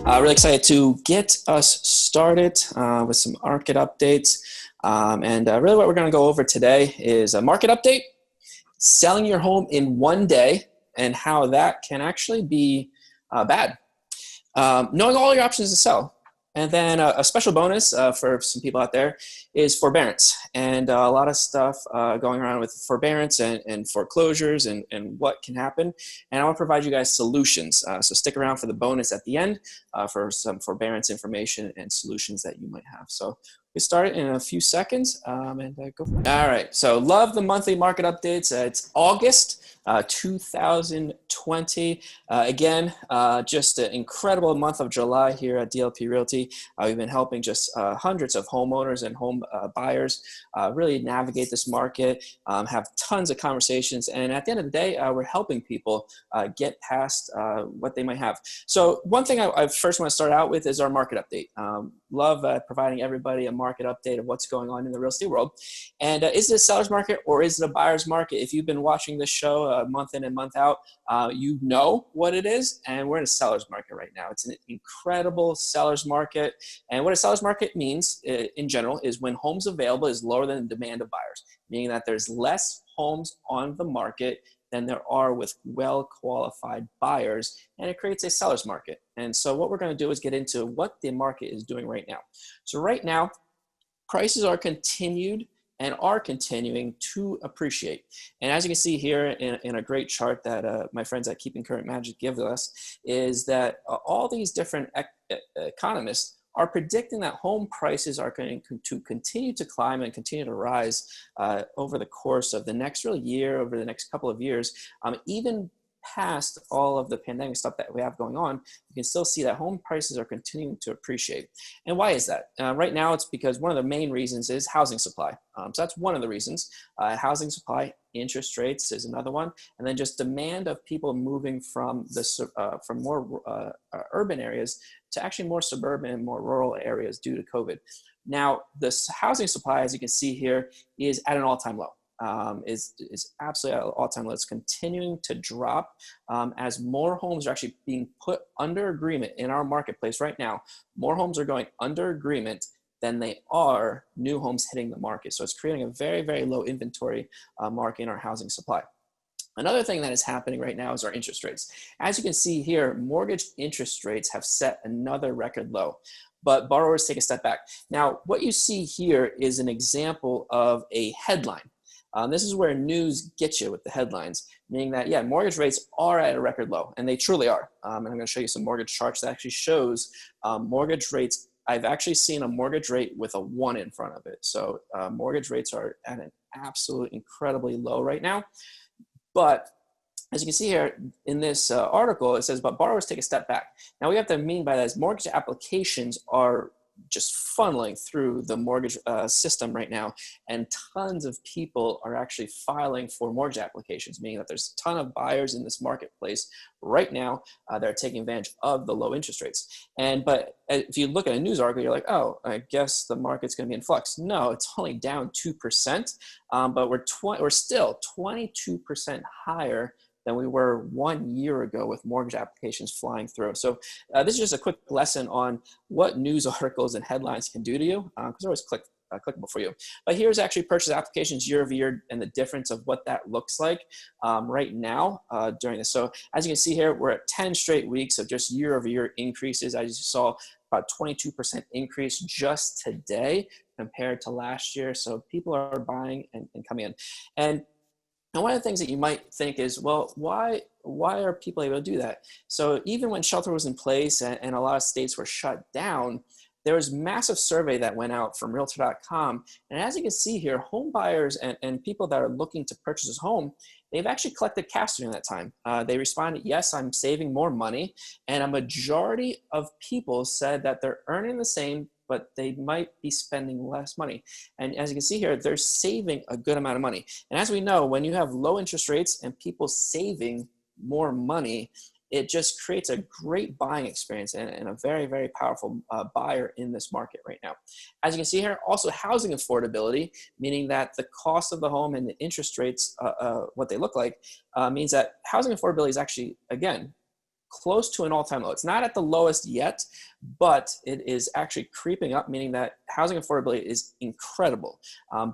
Really excited to get us started with some market updates. Really what we're going to go over today is a market update, selling your home in one day, and how that can actually be bad. Knowing all your options to sell. And then a special bonus for some people out there is forbearance, and a lot of stuff going around with forbearance and foreclosures and what can happen. And I want to provide you guys solutions. So stick around for the bonus at the end for some forbearance information and solutions that you might have. So we start in a few seconds and go for it. All right, so love the monthly market updates. It's August 2020. Again, just an incredible month of July here at DLP Realty. We've been helping just hundreds of homeowners and home buyers really navigate this market, have tons of conversations, and at the end of the day, we're helping people get past what they might have. So one thing I first want to start out with is our market update. Love providing everybody a market update of what's going on in the real estate world. And is it a seller's market or is it a buyer's market? If you've been watching this show month in and month out, you know what it is, and we're in a seller's market right now. It's an incredible seller's market. And what a seller's market means in general is when homes available is lower than the demand of buyers, meaning that there's less homes on the market than there are with well-qualified buyers, and it creates a seller's market. And so what we're going to do is get into what the market is doing right now. So right now, prices are continuing to appreciate. And as you can see here in a great chart that my friends at Keeping Current Magic give us, is that all these different economists are predicting that home prices are going to continue to climb and continue to rise over the course of the next year, over the next couple of years, even past all of the pandemic stuff that we have going on. You can still see that home prices are continuing to appreciate. And why is that? Right now, it's because one of the main reasons is housing supply. So that's one of the reasons. Housing supply, interest rates is another one, and then just demand of people moving from more urban areas to actually more suburban and more rural areas due to COVID. Now, this housing supply, as you can see here, is at an all-time low. Is absolutely at an all-time low. It's continuing to drop as more homes are actually being put under agreement in our marketplace right now. More homes are going under agreement than they are new homes hitting the market. So it's creating a very, very low inventory market in our housing supply. Another thing that is happening right now is our interest rates. As you can see here, mortgage interest rates have set another record low, but borrowers take a step back. Now, what you see here is an example of a headline. This is where news gets you with the headlines, meaning that, yeah, mortgage rates are at a record low, and they truly are. And I'm going to show you some mortgage charts that actually shows mortgage rates. I've actually seen a mortgage rate with a 1 in front of it. So mortgage rates are at an absolute incredibly low right now. But as you can see here in this article, it says, but borrowers take a step back. Now, what we have to mean by that is mortgage applications are just funneling through the mortgage system right now, and tons of people are actually filing for mortgage applications, meaning that there's a ton of buyers in this marketplace right now that are taking advantage of the low interest rates. But if you look at a news article, you're like, oh, I guess the market's going to be in flux. No, it's only down 2%, but we're still 22% higher than we were 1 year ago with mortgage applications flying through. So this is just a quick lesson on what news articles and headlines can do to you, because they're always clickable for you. But here's actually purchase applications year over year and the difference of what that looks like right now during this. So as you can see here, we're at 10 straight weeks of just year over year increases. As you saw, about 22% increase just today compared to last year. So people are buying and coming in. And one of the things that you might think is, well, why are people able to do that? So even when shelter was in place and a lot of states were shut down, there was a massive survey that went out from Realtor.com. And as you can see here, home buyers and people that are looking to purchase a home, they've actually collected cash during that time. They responded, yes, I'm saving more money. And a majority of people said that they're earning the same, but they might be spending less money. And as you can see here, they're saving a good amount of money. And as we know, when you have low interest rates and people saving more money, it just creates a great buying experience and a very, very powerful buyer in this market right now. As you can see here, also housing affordability, meaning that the cost of the home and the interest rates, what they look like, means that housing affordability is actually, again, close to an all-time low. It's not at the lowest yet, but it is actually creeping up, meaning that housing affordability is incredible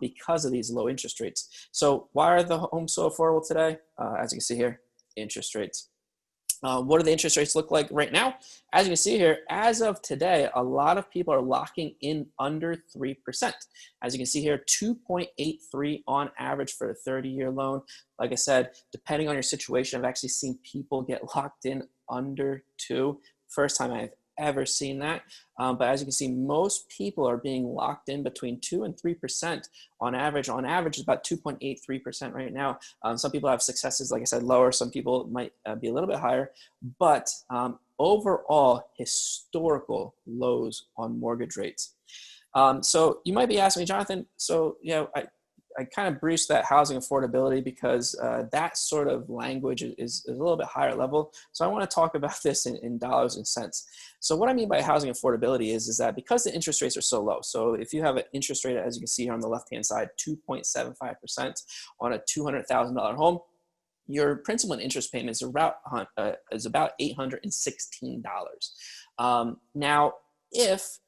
because of these low interest rates. So why are the homes so affordable today? As you can see here, interest rates. What do the interest rates look like right now? As you can see here, as of today, a lot of people are locking in under 3%. As you can see here, 2.83 on average for a 30-year loan. Like I said, depending on your situation, I've actually seen people get locked in under 2. First time I've ever seen that. But as you can see, most people are being locked in between 2 and 3% on average. On average, it's about 2.83% right now. Some people have successes, like I said, lower. Some people might be a little bit higher. But overall, historical lows on mortgage rates. So you might be asking me, Jonathan, so I kind of breached that housing affordability because that sort of language is a little bit higher level. So I want to talk about this in dollars and cents. So what I mean by housing affordability is that because the interest rates are so low, so if you have an interest rate, as you can see here on the left-hand side, 2.75% on a $200,000 home, your principal and interest payment is about $816. Now, if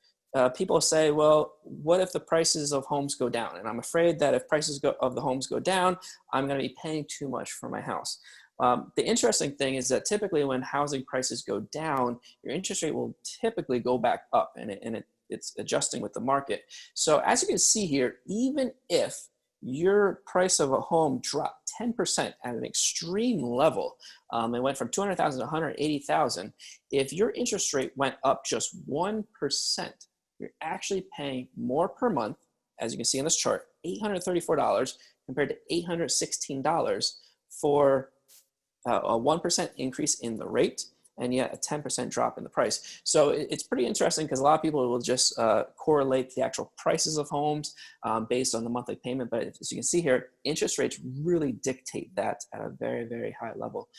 people say, well, what if the prices of homes go down? And I'm afraid that if prices of the homes go down, I'm going to be paying too much for my house. The interesting thing is that typically when housing prices go down, your interest rate will typically go back up, and it's adjusting with the market. So as you can see here, even if your price of a home dropped 10% at an extreme level, it went from 200,000 to 180,000. If your interest rate went up just 1%, you're actually paying more per month, as you can see in this chart, $834 compared to $816 for a 1% increase in the rate, and yet a 10% drop in the price. So it's pretty interesting because a lot of people will just correlate the actual prices of homes based on the monthly payment. But as you can see here, interest rates really dictate that at a very, very high level.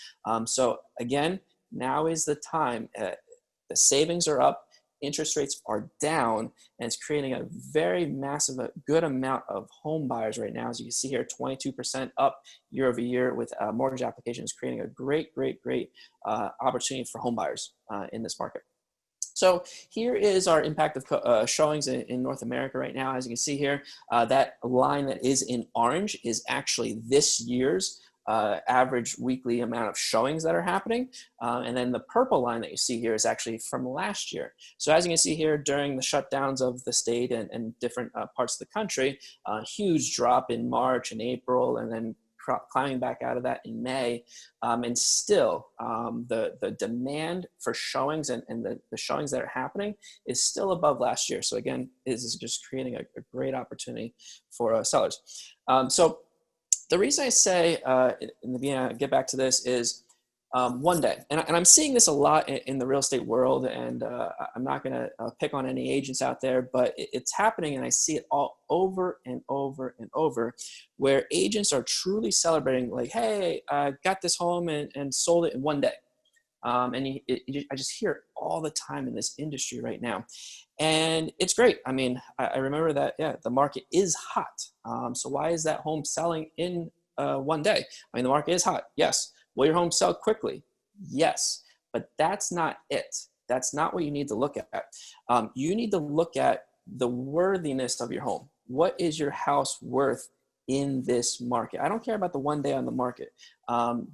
So again, now is the time. The savings are up. Interest rates are down, and it's creating a very massive, good amount of home buyers right now. As you can see here, 22% up year over year with mortgage applications, creating a great opportunity for home buyers in this market. So here is our impact of showings in North America right now. As you can see here, that line that is in orange is actually this year's average weekly amount of showings that are happening. And then the purple line that you see here is actually from last year. So as you can see here, during the shutdowns of the state and different parts of the country, huge drop in March and April, and then climbing back out of that in May. And still, the demand for showings and the showings that are happening is still above last year. So again, this is just creating a great opportunity for sellers. So the reason I say in the beginning, I'll get back to this, is one day, and I'm seeing this a lot in the real estate world, and I'm not going to pick on any agents out there, but it's happening, and I see it all over and over and over, where agents are truly celebrating, like, hey, I got this home and sold it in one day. And I just hear it all the time in this industry right now. And it's great. I mean, I remember that, yeah, the market is hot. So why is that home selling in one day? I mean, the market is hot, yes. Will your home sell quickly? Yes, but that's not it. That's not what you need to look at. You need to look at the worthiness of your home. What is your house worth in this market? I don't care about the one day on the market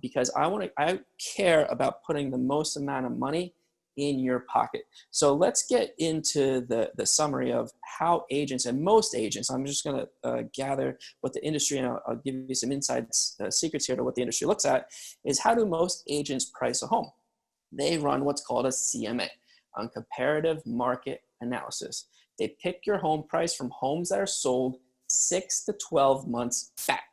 because I care about putting the most amount of money in your pocket. So let's get into the summary of how agents, and most agents, I'm just going to gather what the industry, and I'll give you some inside secrets here to what the industry looks at, is how do most agents price a home? They run what's called a CMA, on comparative market analysis. They pick your home price from homes that are sold 6 to 12 months back.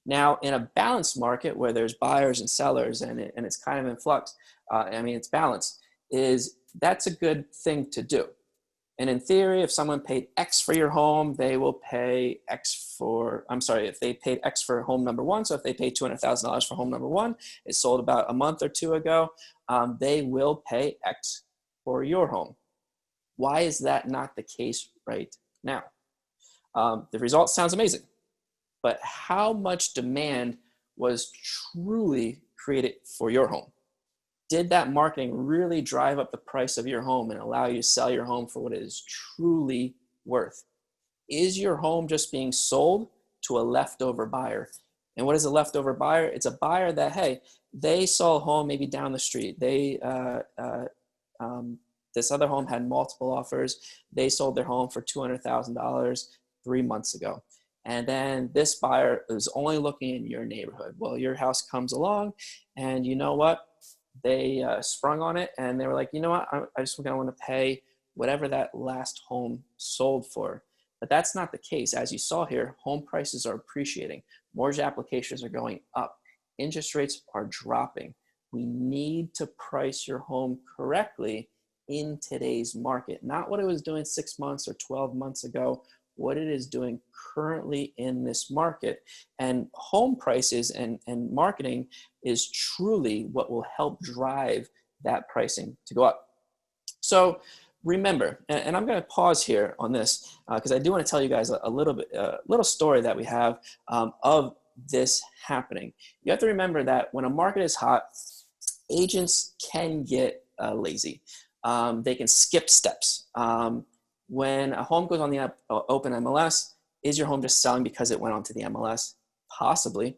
Now, in a balanced market where there's buyers and sellers and it's kind of in flux, I mean, it's balanced, that's a good thing to do. And in theory, if someone paid X for your home, they will pay X for, if they paid X for home number one, so if they paid $200,000 for home number one, it sold about a month or two ago, they will pay X for your home. Why is that not the case right now? The result sounds amazing, but how much demand was truly created for your home? Did that marketing really drive up the price of your home and allow you to sell your home for what it is truly worth? Is your home just being sold to a leftover buyer? And what is a leftover buyer? It's a buyer that, hey, they saw a home maybe down the street. This other home had multiple offers. They sold their home for $200,000 3 months ago. And then this buyer is only looking in your neighborhood. Well, your house comes along, and you know what? They sprung on it, and they were like, you know what? I just want to pay whatever that last home sold for. But that's not the case. As you saw here, home prices are appreciating. Mortgage applications are going up. Interest rates are dropping. We need to price your home correctly in today's market, not what it was doing 6 months or 12 months ago, what it is doing currently in this market. And home prices and marketing is truly what will help drive that pricing to go up. So remember, and I'm going to pause here on this because I do want to tell you guys a little story that we have of this happening. You have to remember that when a market is hot, agents can get lazy. They can skip steps. When a home goes on the open MLS, is your home just selling because it went onto the MLS? Possibly.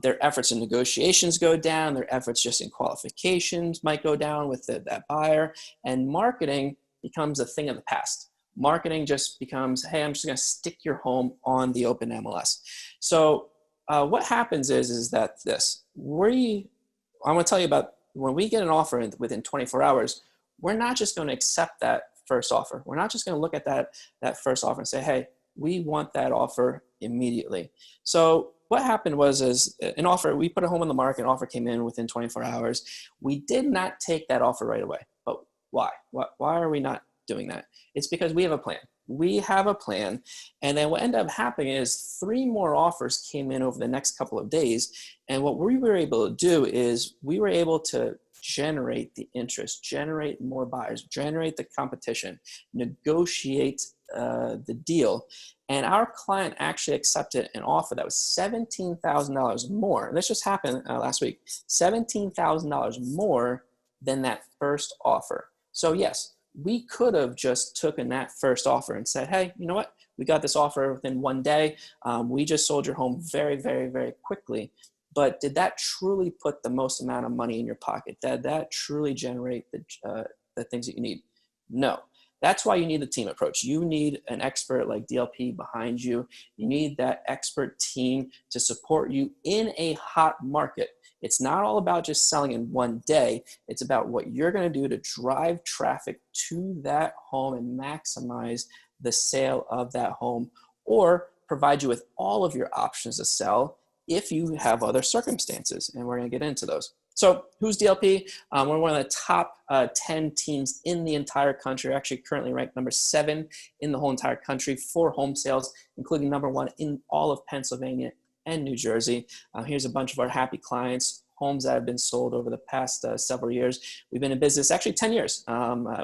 Their efforts in negotiations go down. Their efforts just in qualifications might go down with that buyer. And marketing becomes a thing of the past. Marketing just becomes, hey, I'm just going to stick your home on the open MLS. So what happens is that I'm going to tell you about when we get an offer within 24 hours, we're not just going to accept that first offer. We're not just going to look at that first offer and say, hey, we want that offer immediately. So what happened was an offer, we put a home on the market, an offer came in within 24 hours. We did not take that offer right away. But why? Why are we not doing that? It's because we have a plan. We have a plan. And then what ended up happening is 3 more offers came in over the next couple of days. And what we were able to do is we were able to generate the interest, generate more buyers, generate the competition, negotiate the deal. And our client actually accepted an offer that was $17,000 more. And this just happened last week, $17,000 more than that first offer. So yes, we could have just taken that first offer and said, hey, you know what? We got this offer within 1 day. We just sold your home very, very, very quickly. But did that truly put the most amount of money in your pocket? Did that truly generate the things that you need? No. That's why you need the team approach. You need an expert like DLP behind you. You need that expert team to support you in a hot market. It's not all about just selling in 1 day. It's about what you're going to do to drive traffic to that home and maximize the sale of that home, or provide you with all of your options to sell if you have other circumstances, and we're going to get into those. So who's DLP? We're one of the top 10 teams in the entire country. We're actually currently ranked number 7 in the whole entire country for home sales, including number 1 in all of Pennsylvania and New Jersey. Here's a bunch of our happy clients, homes that have been sold over the past several years. We've been in business actually 10 years.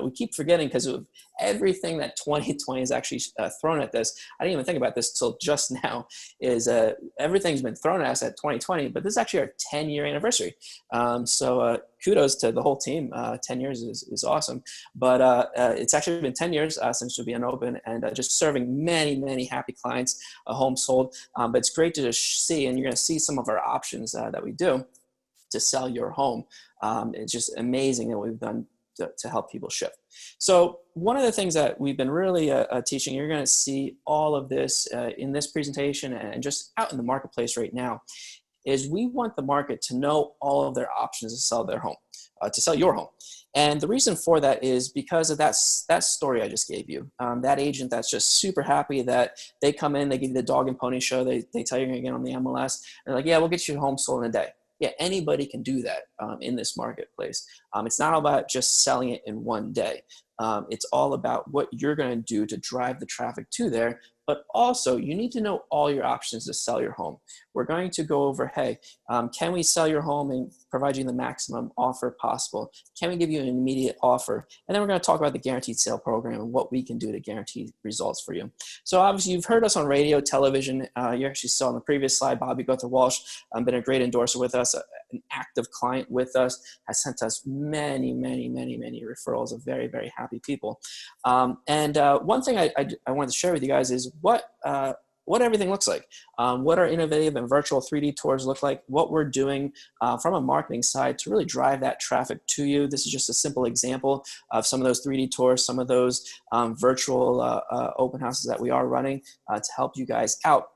We keep forgetting because of everything that 2020 has actually thrown at this. I didn't even think about this till just now, is everything's been thrown at us at 2020, but this is actually our 10-year anniversary. So kudos to the whole team. 10 years is awesome. But it's actually been 10 years since we've been open, and just serving many, many happy clients, homes sold. But it's great to just see, and you're going to see some of our options that we do to sell your home. It's just amazing that we've done to help people shift. So one of the things that we've been really teaching, you're going to see all of this in this presentation and just out in the marketplace right now, is we want the market to know all of their options to sell their home, to sell your home. And the reason for that is because of that story I just gave you. That agent that's just super happy that they come in, they give you the dog and pony show, they tell you you're going to get on the MLS, and they're like, yeah, we'll get you home sold in a day. Yeah, anybody can do that in this marketplace. It's not about just selling it in 1 day. It's all about what you're going to do to drive the traffic to there. But also, you need to know all your options to sell your home. We're going to go over, hey, can we sell your home and provide you the maximum offer possible? Can we give you an immediate offer? And then we're going to talk about the guaranteed sale program and what we can do to guarantee results for you. So obviously, you've heard us on radio, television. You actually saw on the previous slide, Bobby Gunther-Walsh, been a great endorser with us. an active client with us, has sent us many, many, many, many referrals of very, very happy people. One thing I wanted to share with you guys is what everything looks like, what our innovative and virtual 3D tours look like, what we're doing from a marketing side to really drive that traffic to you. This is just a simple example of some of those 3D tours, some of those virtual open houses that we are running to help you guys out.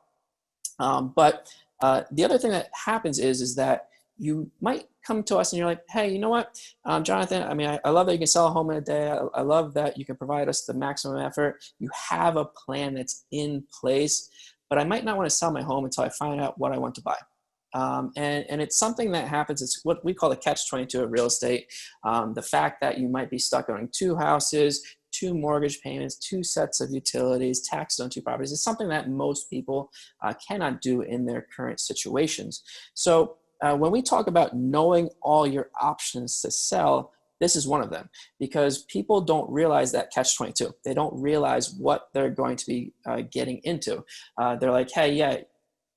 The other thing that happens is that you might come to us and you're like, hey, you know what, Jonathan, I mean, I love that you can sell a home in a day. I love that you can provide us the maximum effort. You have a plan that's in place, but I might not want to sell my home until I find out what I want to buy. And it's something that happens. It's what we call the catch-22 of real estate. The fact that you might be stuck owning 2 houses, 2 mortgage payments, 2 sets of utilities, taxes on 2 properties is something that most people cannot do in their current situations. So when we talk about knowing all your options to sell, this is one of them, because people don't realize that catch-22. They don't realize what they're going to be getting into. They're like, hey, yeah,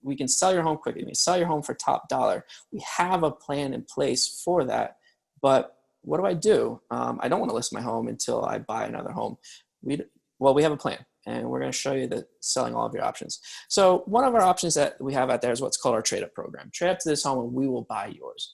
we can sell your home quickly. We can sell your home for top dollar. We have a plan in place for that, but what do? I don't want to list my home until I buy another home. We have a plan, and we're going to show you the selling all of your options. So one of our options that we have out there is what's called our trade-up program. Trade up to this home and we will buy yours.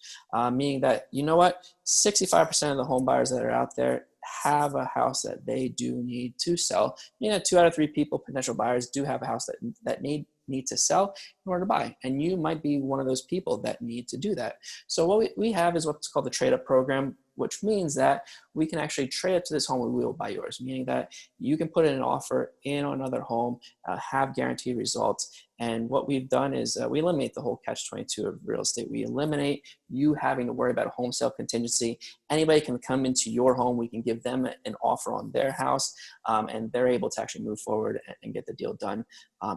Meaning that, you know what, 65% of the home buyers that are out there have a house that they do need to sell. You know, 2 out of 3 people, potential buyers, do have a house that need to sell in order to buy. And you might be one of those people that need to do that. So what we have is what's called the trade-up program, which means that we can actually trade up to this home and we will buy yours, meaning that you can put in an offer in on another home, have guaranteed results. And what we've done is we eliminate the whole catch-22 of real estate. We eliminate you having to worry about a home sale contingency. Anybody can come into your home. We can give them an offer on their house, and they're able to actually move forward and get the deal done.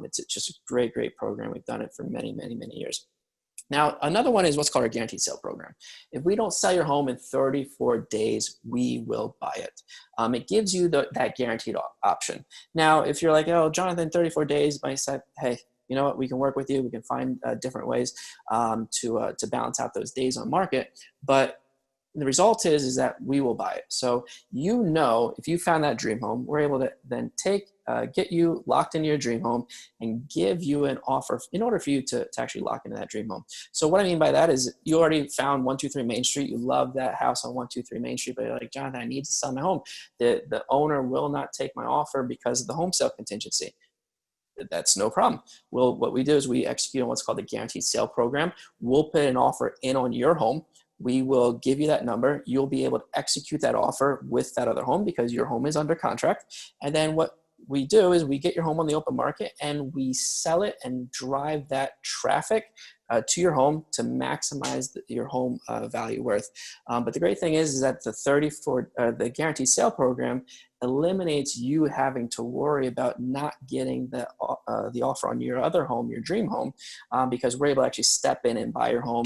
It's just a great, great program. We've done it for many, many, many years. Now, another one is what's called our guaranteed sale program. If we don't sell your home in 34 days, we will buy it. It gives you that guaranteed option. Now, if you're like, oh, Jonathan, 34 days, might say, hey, you know what, we can work with you. We can find different ways to balance out those days on market. But the result is that we will buy it. So, you know, if you found that dream home, we're able to then get you locked into your dream home and give you an offer in order for you to actually lock into that dream home. So what I mean by that is you already found 123 Main Street. You love that house on 123 Main Street, but you're like, Jonathan, I need to sell my home. The owner will not take my offer because of the home sale contingency. That's no problem. What we do is we execute on what's called the guaranteed sale program. We'll put an offer in on your home. We will give you that number. You'll be able to execute that offer with that other home because your home is under contract. And then what we do is we get your home on the open market and we sell it and drive that traffic to your home to maximize your home value worth. But the great thing is that the guaranteed sale program eliminates you having to worry about not getting the offer on your other home, your dream home, because we're able to actually step in and buy your home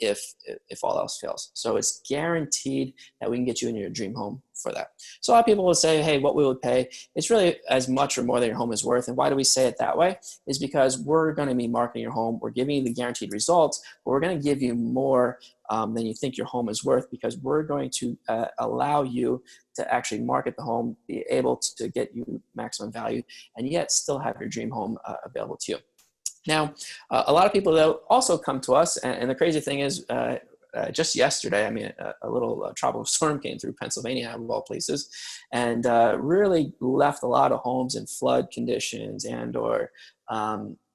if all else fails. So it's guaranteed that we can get you in your dream home for that. So a lot of people will say, hey, what we would pay, it's really as much or more than your home is worth. And why do we say it that way? Is because we're going to be marketing your home. We're giving you the guaranteed results, but we're going to give you more than you think your home is worth, because we're going to allow you to actually market the home, be able to get you maximum value, and yet still have your dream home available to you. Now, a lot of people though also come to us, and the crazy thing is, just yesterday, I mean, a little tropical storm came through Pennsylvania, of all places, and really left a lot of homes in flood conditions and/or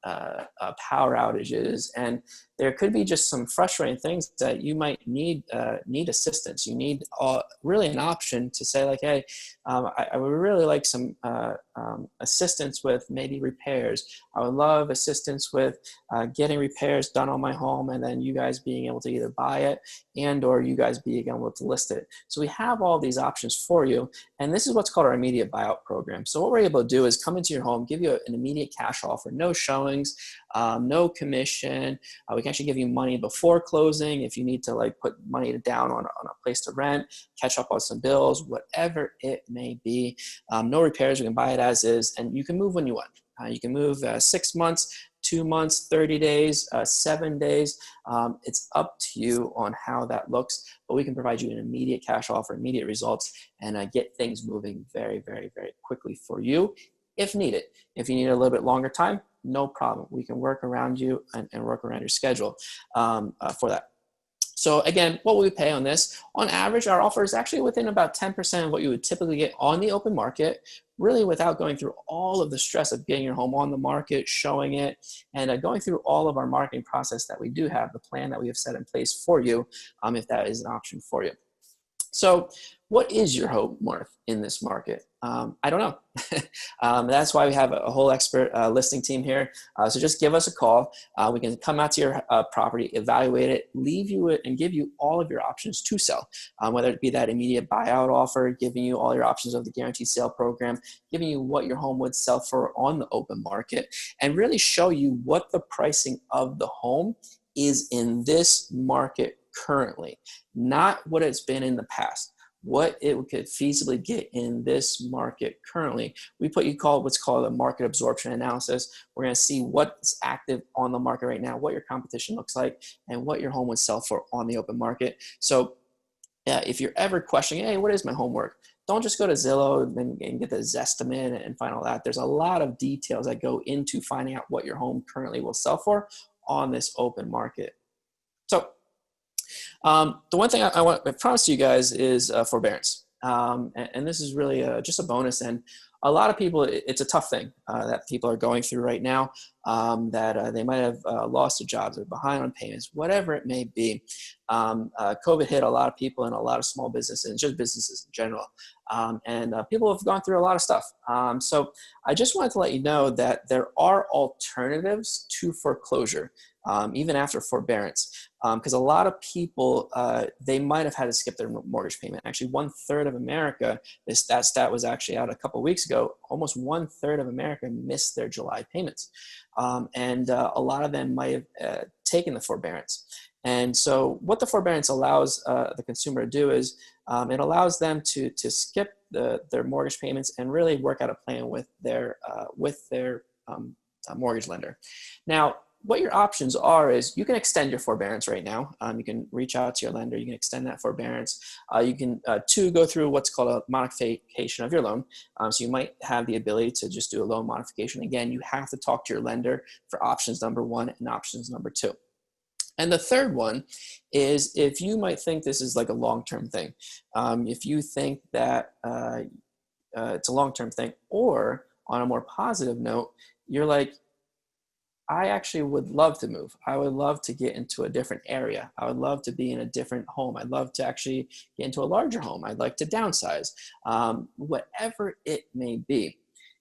power outages. And there could be just some frustrating things that you might need assistance. You need really an option to say like, hey, I would really like some assistance with maybe repairs. I would love assistance with getting repairs done on my home, and then you guys being able to either buy it and or you guys being able to list it. So we have all these options for you, and this is what's called our immediate buyout program. So what we're able to do is come into your home, give you an immediate cash offer, no showings, no commission. We can actually give you money before closing if you need to like put money down on a place to rent, catch up on some bills, whatever it may be. No repairs, we can buy it as is, and you can move when you want. You can move 6 months, 2 months, 30 days, 7 days. It's up to you on how that looks, but we can provide you an immediate cash offer, immediate results, and get things moving very, very, very quickly for you if needed. If you need a little bit longer time, no problem. We can work around you and work around your schedule for that. So again, what will we pay on this? On average, our offer is actually within about 10% of what you would typically get on the open market, really without going through all of the stress of getting your home on the market, showing it, and going through all of our marketing process that we do have, the plan that we have set in place for you, if that is an option for you. So what is your home worth in this market? I don't know. That's why we have a whole expert listing team here. So just give us a call. We can come out to your property, evaluate it, leave you it, and give you all of your options to sell, whether it be that immediate buyout offer, giving you all your options of the guaranteed sale program, giving you what your home would sell for on the open market, and really show you what the pricing of the home is in this market currently, not what it's been in the past, what it could feasibly get in this market currently. We put what's called a market absorption analysis. We're going to see what's active on the market right now, what your competition looks like, and what your home would sell for on the open market. So if you're ever questioning, hey, what is my home worth? Don't just go to Zillow and get the Zestimate and find all that. There's a lot of details that go into finding out what your home currently will sell for on this open market. So the one thing I promise you guys is forbearance. And this is really just a bonus. And a lot of people, it's a tough thing that people are going through right now, that they might have lost their jobs or behind on payments, whatever it may be. COVID hit a lot of people and a lot of small businesses and just businesses in general. And people have gone through a lot of stuff. So I just wanted to let you know that there are alternatives to foreclosure, even after forbearance. Because a lot of people, they might have had to skip their mortgage payment. Actually, 1/3 of America, that stat was actually out a couple of weeks ago, almost 1/3 of America missed their July payments. And a lot of them might have taken the forbearance. And so what the forbearance allows the consumer to do is it allows them to skip their mortgage payments and really work out a plan with their mortgage lender. Now, what your options are is you can extend your forbearance right now. You can reach out to your lender. You can extend that forbearance. You can go through what's called a modification of your loan. So you might have the ability to just do a loan modification. Again, you have to talk to your lender for options number 1 and options number 2. And the third one is if you might think this is like a long-term thing. If you think that it's a long-term thing, or on a more positive note, you're like, I actually would love to move. I would love to get into a different area. I would love to be in a different home. I'd love to actually get into a larger home. I'd like to downsize. Whatever it may be.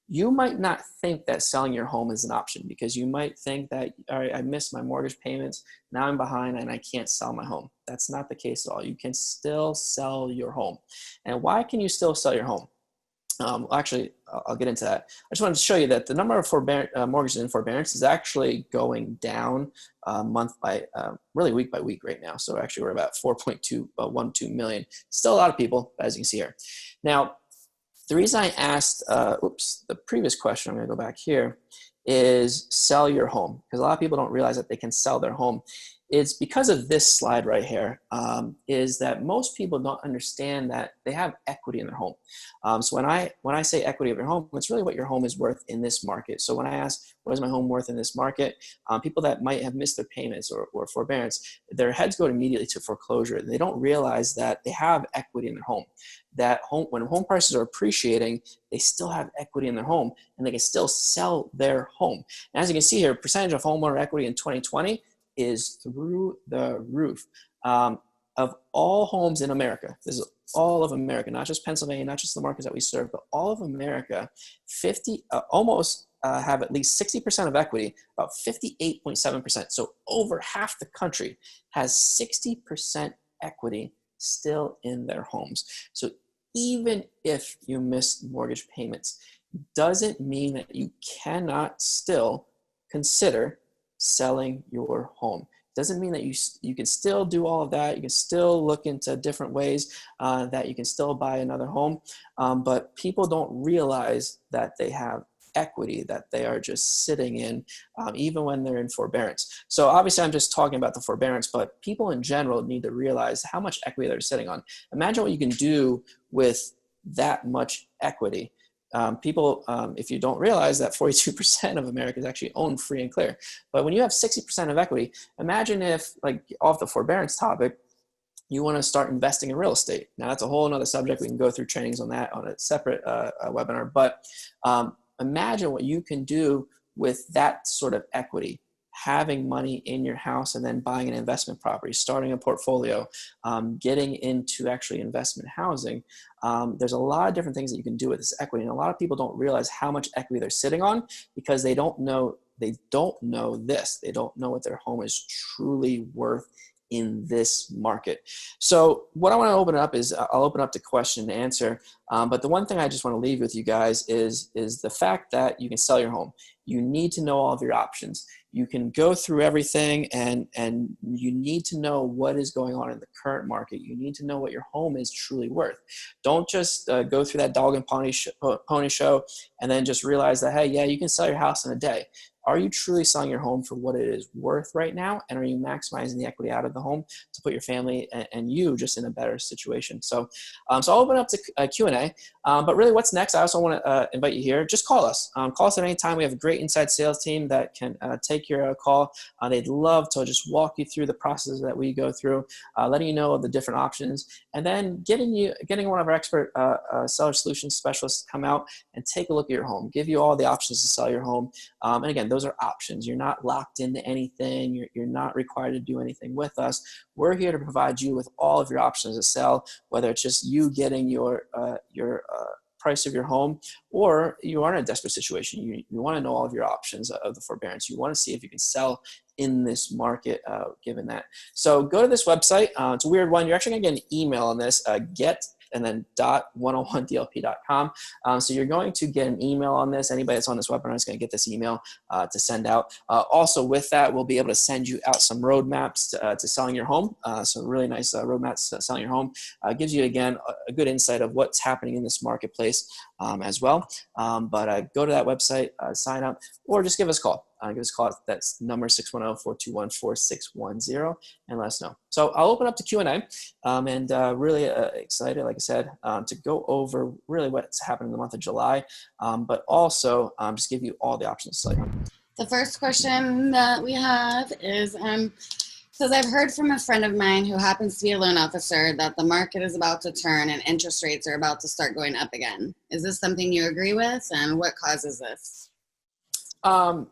You might not think that selling your home is an option because you might think that, all right, I missed my mortgage payments. Now I'm behind and I can't sell my home. That's not the case at all. You can still sell your home. And why can you still sell your home? Actually, I'll get into that. I just wanted to show you that the number of mortgages in forbearance is actually going down really week by week right now. So actually we're about 4.12 million. Still a lot of people, as you can see here. Now, the reason I asked, the previous question, I'm gonna go back here, is sell your home. Because a lot of people don't realize that they can sell their home. It's because of this slide right here, is that most people don't understand that they have equity in their home. So when I say equity of your home, it's really what your home is worth in this market. So when I ask, what is my home worth in this market? People that might have missed their payments or forbearance, their heads go immediately to foreclosure. They don't realize that they have equity in their home. When home prices are appreciating, they still have equity in their home and they can still sell their home. And as you can see here, percentage of homeowner equity in 2020 is through the roof. Of all homes in America, this is all of America, not just Pennsylvania, not just the markets that we serve, but all of America, almost have at least 60% of equity, about 58.7%. So over half the country has 60% equity still in their homes. So even if you miss mortgage payments, doesn't mean that you cannot still consider selling your home. Doesn't mean that you can still do all of that. You can still look into different ways that you can still buy another home. But people don't realize that they have equity that they are just sitting in, even when they're in forbearance. So obviously I'm just talking about the forbearance, but people in general need to realize how much equity they're sitting on. Imagine what you can do with that much equity. If you don't realize that 42% of Americans actually own free and clear, but when you have 60% of equity, imagine if, like off the forbearance topic, you want to start investing in real estate. Now that's a whole nother subject. We can go through trainings on that on a separate webinar, but imagine what you can do with that sort of equity, having money in your house and then buying an investment property, starting a portfolio, getting into actually investment housing. There's a lot of different things that you can do with this equity. And a lot of people don't realize how much equity they're sitting on because they don't know this. They don't know what their home is truly worth in this market. So what I want to open up is I'll open up to question and answer. But the one thing I just want to leave with you guys is the fact that you can sell your home. You need to know all of your options. You can go through everything and you need to know what is going on in the current market. You need to know what your home is truly worth. Don't just go through that dog and pony show and then just realize that, hey, yeah, you can sell your house in a day. Are you truly selling your home for what it is worth right now? And are you maximizing the equity out of the home to put your family and you just in a better situation? So, so I'll open up to Q&A. But really what's next, I also want to invite you here. Just call us. Call us at any time. We have a great inside sales team that can take your call. They'd love to just walk you through the processes that we go through, letting you know the different options, and then getting one of our expert seller solutions specialists to come out and take a look at your home, give you all the options to sell your home. And again, those are options. You're not locked into anything. You're not required to do anything with us. We're here to provide you with all of your options to sell, whether it's just you getting your price of your home, or you are in a desperate situation. You want to know all of your options of the forbearance. You want to see if you can sell in this market, given that. So go to this website. It's a weird one. You're actually going to get an email on this, get and then .101dlp.com. So you're going to get an email on this. Anybody that's on this webinar is going to get this email to send out. Also with that, we'll be able to send you out some roadmaps to selling your home. So really nice roadmaps to selling your home. Gives you, again, a good insight of what's happening in this marketplace as well. But go to that website, sign up, or just give us a call. Give us a call. That's number 610-421-4610, and let us know. So I'll open up to Q&A, and really excited, like I said, to go over really what's happened in the month of July, but also just give you all the options. The first question that we have is, says, I've heard from a friend of mine who happens to be a loan officer that the market is about to turn and interest rates are about to start going up again. Is this something you agree with, and what causes this? No,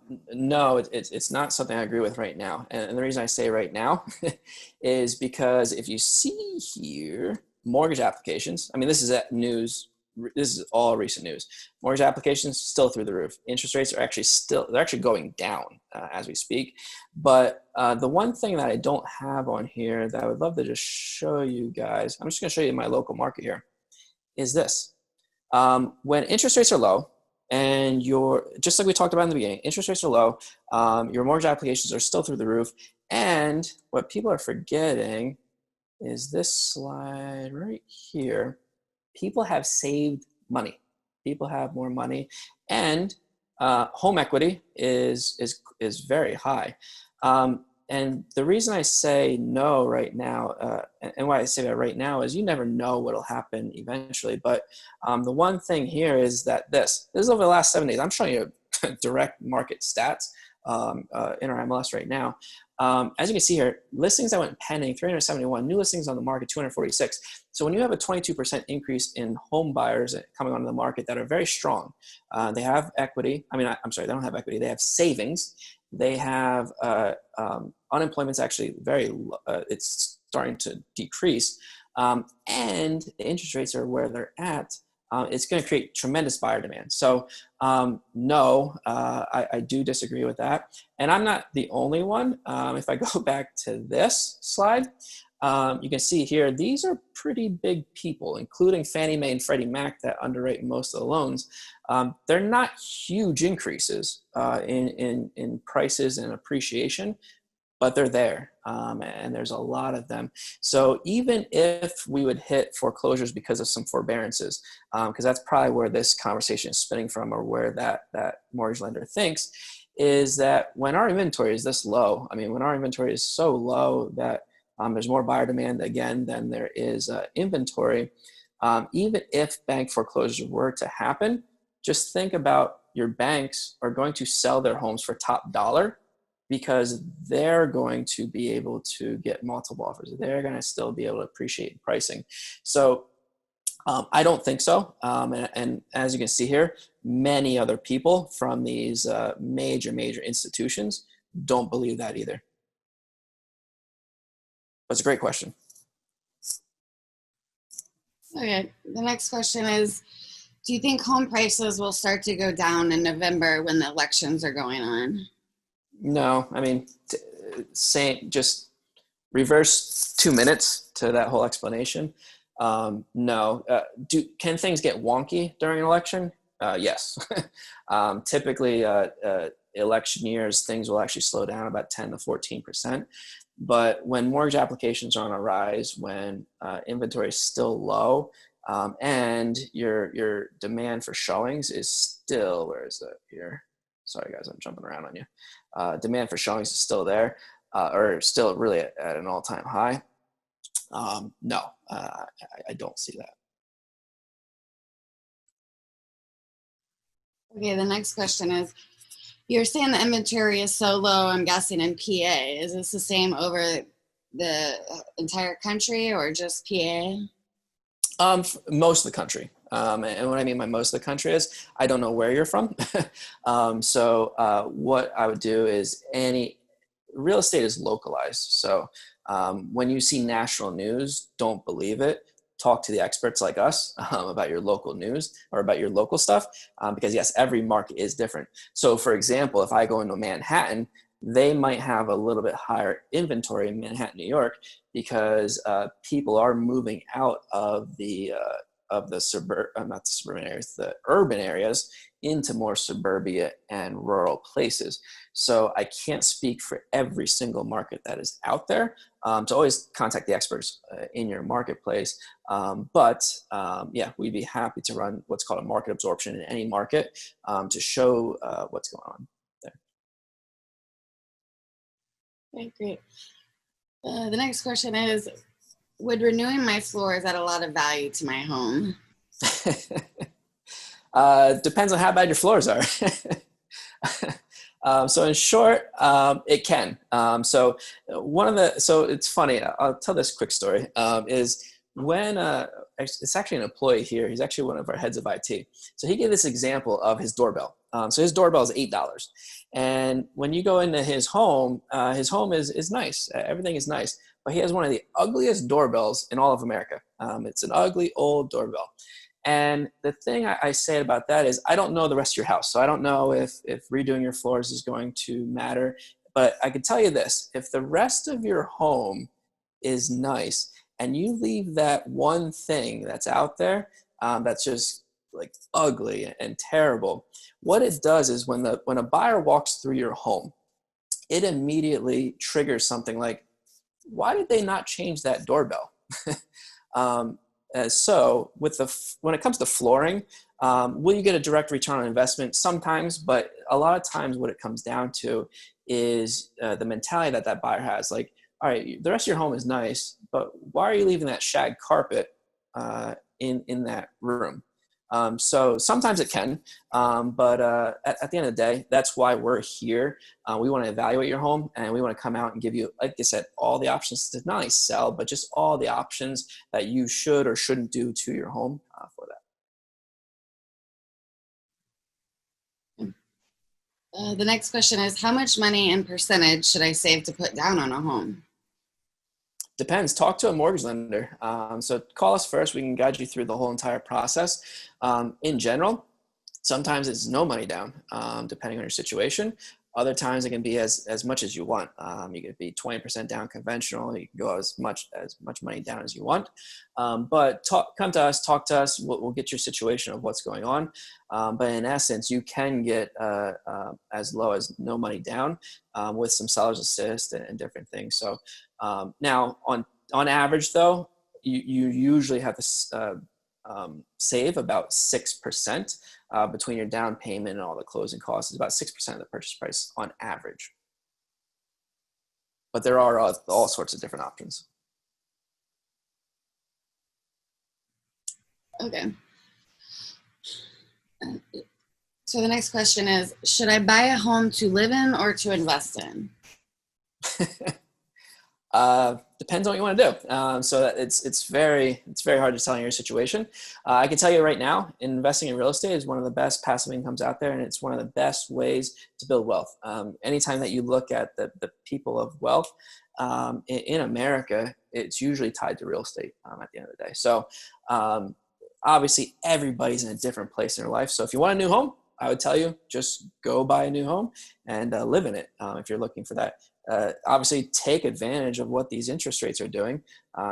it's not something I agree with right now. And the reason I say right now is because if you see here, mortgage applications, I mean, this is news. This is all recent news. Mortgage applications still through the roof. Interest rates are actually they're actually going down as we speak. But the one thing that I don't have on here that I would love to just show you guys, I'm just going to show you my local market here, is this. When interest rates are low, and just like we talked about in the beginning, interest rates are low, your mortgage applications are still through the roof, and what people are forgetting is this slide right here. People have saved money. People have more money, and home equity is very high. And the reason I say no right now, and why I say that right now, is you never know what will happen eventually. But the one thing here is that this is over the last 7 days. I'm showing you direct market stats in our MLS right now. As you can see here, listings that went pending, 371, new listings on the market, 246. So when you have a 22% increase in home buyers coming onto the market that are very strong, they have equity. I mean, I'm sorry, they don't have equity. They have savings. They have unemployment's actually it's starting to decrease, and the interest rates are where they're at. It's going to create tremendous buyer demand. So no, I do disagree with that. And I'm not the only one. If I go back to this slide, you can see here, these are pretty big people, including Fannie Mae and Freddie Mac that underwrite most of the loans. They're not huge increases in prices and appreciation, but they're there, and there's a lot of them. So even if we would hit foreclosures because of some forbearances, because that's probably where this conversation is spinning from, or where that mortgage lender thinks, is that when our inventory is this low, I mean, when our inventory is so low that there's more buyer demand again than there is inventory, even if bank foreclosures were to happen, just think about your banks are going to sell their homes for top dollar because they're going to be able to get multiple offers. They're going to still be able to appreciate pricing. So I don't think so. And as you can see here, many other people from these major institutions don't believe that either. That's a great question. Okay, the next question is, do you think home prices will start to go down in November when the elections are going on? No, I mean, just reverse 2 minutes to that whole explanation. No. Can things get wonky during an election? Yes. Typically, election years, things will actually slow down about 10 to 14%. But when mortgage applications are on a rise, when inventory is still low, and your demand for showings is still, where is that here? Sorry guys, I'm jumping around on you. Demand for showings is still there, or still really at an all-time high. No, I don't see that. Okay, the next question is, you're saying the inventory is so low, I'm guessing in PA. Is this the same over the entire country or just PA? Most of the country. And what I mean by most of the country is I don't know where you're from. What I would do is real estate is localized. So when you see national news, don't believe it. Talk to the experts like us about your local news or about your local stuff, because yes, every market is different. So for example, if I go into Manhattan, they might have a little bit higher inventory in Manhattan, New York, because people are moving out of the not the suburban areas, the urban areas, into more suburbia and rural places. So I can't speak for every single market that is out there. To always contact the experts in your marketplace. Yeah, we'd be happy to run what's called a market absorption in any market to show what's going on there. Okay, great. The next question is, would renewing my floors add a lot of value to my home? Depends on how bad your floors are. So in short, it can. So it's funny. I'll tell this quick story. Is when it's actually an employee here. He's actually one of our heads of IT. So he gave this example of his doorbell. So his doorbell is $8, and when you go into his home is nice. Everything is nice, but he has one of the ugliest doorbells in all of America. It's an ugly old doorbell. And the thing I say about that is I don't know the rest of your house. So I don't know if redoing your floors is going to matter. But I can tell you this, if the rest of your home is nice and you leave that one thing that's out there that's just like ugly and terrible, what it does is when a buyer walks through your home, it immediately triggers something like, why did they not change that doorbell? So when it comes to flooring, will you get a direct return on investment? Sometimes, but a lot of times what it comes down to is the mentality that buyer has. Like, all right, the rest of your home is nice, but why are you leaving that shag carpet in that room? So sometimes it can, but at the end of the day, that's why we're here. We want to evaluate your home, and we want to come out and give you, like I said, all the options to not only sell, but just all the options that you should or shouldn't do to your home for that. The next question is, how much money and percentage should I save to put down on a home? Depends. Talk to a mortgage lender. So call us first. We can guide you through the whole entire process. In general, sometimes it's no money down, depending on your situation. Other times it can be as much as you want. You could be 20% down conventional. You can go as much money down as you want. But come to us, talk to us. We'll get your situation of what's going on. But in essence, you can get as low as no money down with some seller's assist and different things. So now on average though, you usually have to save about 6% between your down payment and all the closing costs. Is about 6% of the purchase price on average. But there are all sorts of different options. Okay. So the next question is, should I buy a home to live in or to invest in? Depends on what you want to do. So that it's very hard to tell in your situation. I can tell you right now, investing in real estate is one of the best passive incomes out there, and it's one of the best ways to build wealth. Anytime that you look at the people of wealth in America, it's usually tied to real estate at the end of the day. So obviously, everybody's in a different place in their life. So if you want a new home, I would tell you just go buy a new home and live in it if you're looking for that. Obviously take advantage of what these interest rates are doing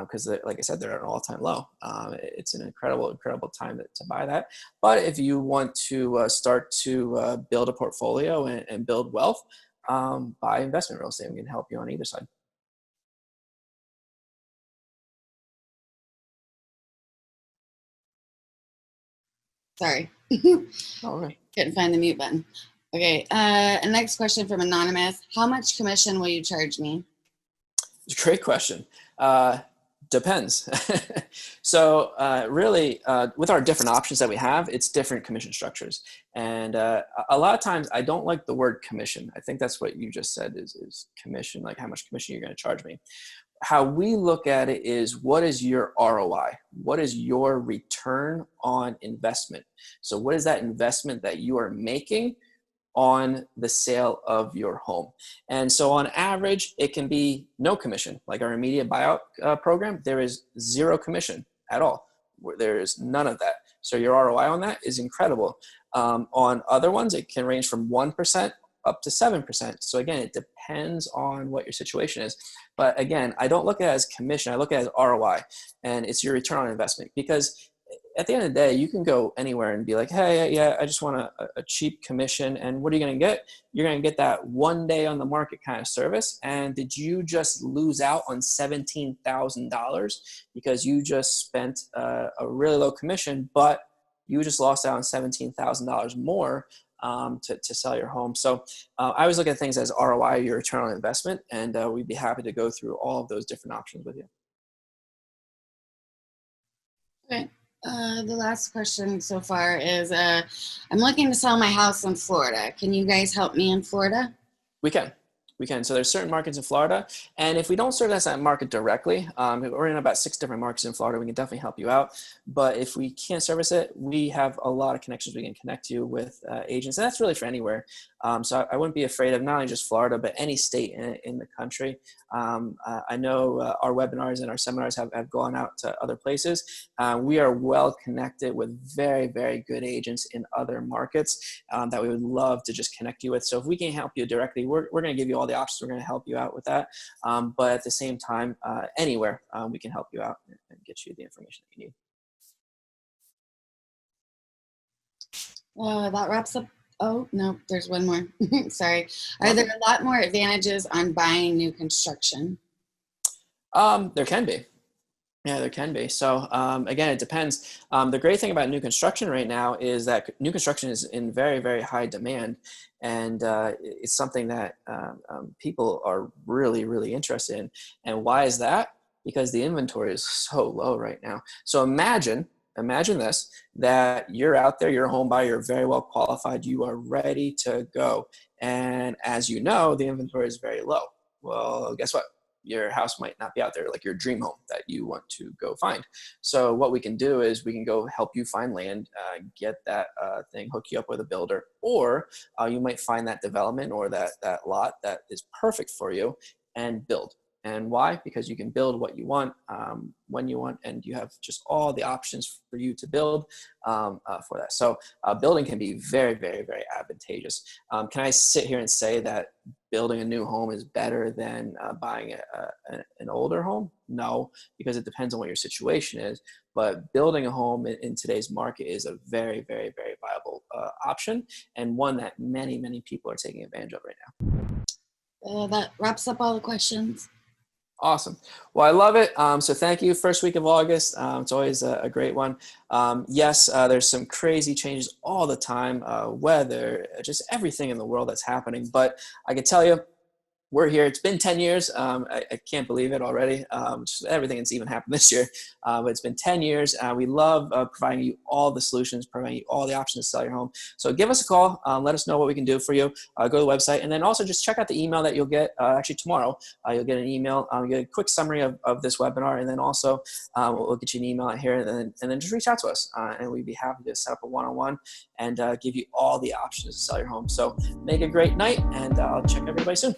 because like I said, they're at an all-time low. It's an incredible time to buy that. But if you want to start to build a portfolio and build wealth, buy investment real estate. We can help you on either side. Sorry. All right. Couldn't find the mute button. Okay. Next question from Anonymous. How much commission will you charge me? It's a great question. Depends. So really, with our different options that we have, it's different commission structures. And a lot of times I don't like the word commission. I think that's what you just said is commission, like how much commission you're going to charge me. How we look at it is, what is your ROI? What is your return on investment? So what is that investment that you are making on the sale of your home? And so on average, it can be no commission. Like our immediate buyout program, there is zero commission at all. There is none of that. So your ROI on that is incredible. On other ones, it can range from 1% up to 7%. So again, it depends on what your situation is. But again, I don't look at it as commission. I look at it as ROI, and it's your return on investment. Because at the end of the day, you can go anywhere and be like, hey, yeah, I just want a cheap commission. And what are you going to get? You're going to get that one day on the market kind of service. And did you just lose out on $17,000 because you just spent a really low commission, but you just lost out on $17,000 more to sell your home? So I always look at things as ROI, your return on investment, and we'd be happy to go through all of those different options with you. Okay. The last question so far is, I'm looking to sell my house in Florida. Can you guys help me in Florida? We can. So there's certain markets in Florida. And if we don't service that market directly, we're in about 6 different markets in Florida. We can definitely help you out. But if we can't service it, we have a lot of connections. We can connect you with agents. And that's really for anywhere. So I wouldn't be afraid of not only just Florida, but any state in the country. I know our webinars and our seminars have gone out to other places. We are well connected with very, very good agents in other markets that we would love to just connect you with. So if we can't help you directly, we're going to give you all the options. We're going to help you out with that. But at the same time, anywhere we can help you out and get you the information that you need. That wraps up. Oh, no, there's one more. Sorry. Are there a lot more advantages on buying new construction? There can be. Yeah, there can be. So again, it depends. The great thing about new construction right now is that new construction is in very, very high demand. And it's something that people are really, really interested in. And why is that? Because the inventory is so low right now. So imagine this, that you're out there, you're a home buyer, you're very well qualified, you are ready to go. And as you know, the inventory is very low. Well, guess what? Your house might not be out there, like your dream home that you want to go find. So what we can do is we can go help you find land, get that thing, hook you up with a builder, or you might find that development or that lot that is perfect for you and build. And why? Because you can build what you want, when you want, and you have just all the options for you to build for that. So building can be very, very, very advantageous. Can I sit here and say that building a new home is better than buying an older home? No, because it depends on what your situation is. But building a home in today's market is a very, very, very viable option, and one that many, many people are taking advantage of right now. That wraps up all the questions. Awesome. Well, I love it. So thank you. First week of August. It's always a great one. Yes, there's some crazy changes all the time, weather, just everything in the world that's happening. But I can tell you, we're here. It's been 10 years. I can't believe it already. Just everything that's even happened this year. But it's been 10 years. We love providing you all the solutions, providing you all the options to sell your home. So give us a call. Let us know what we can do for you. Go to the website. And then also just check out the email that you'll get actually tomorrow. You'll get an email. You'll get a quick summary of this webinar. And then also we'll get you an email out here. And then just reach out to us. And we'd be happy to set up a one-on-one and give you all the options to sell your home. So make a great night. And I'll check everybody soon.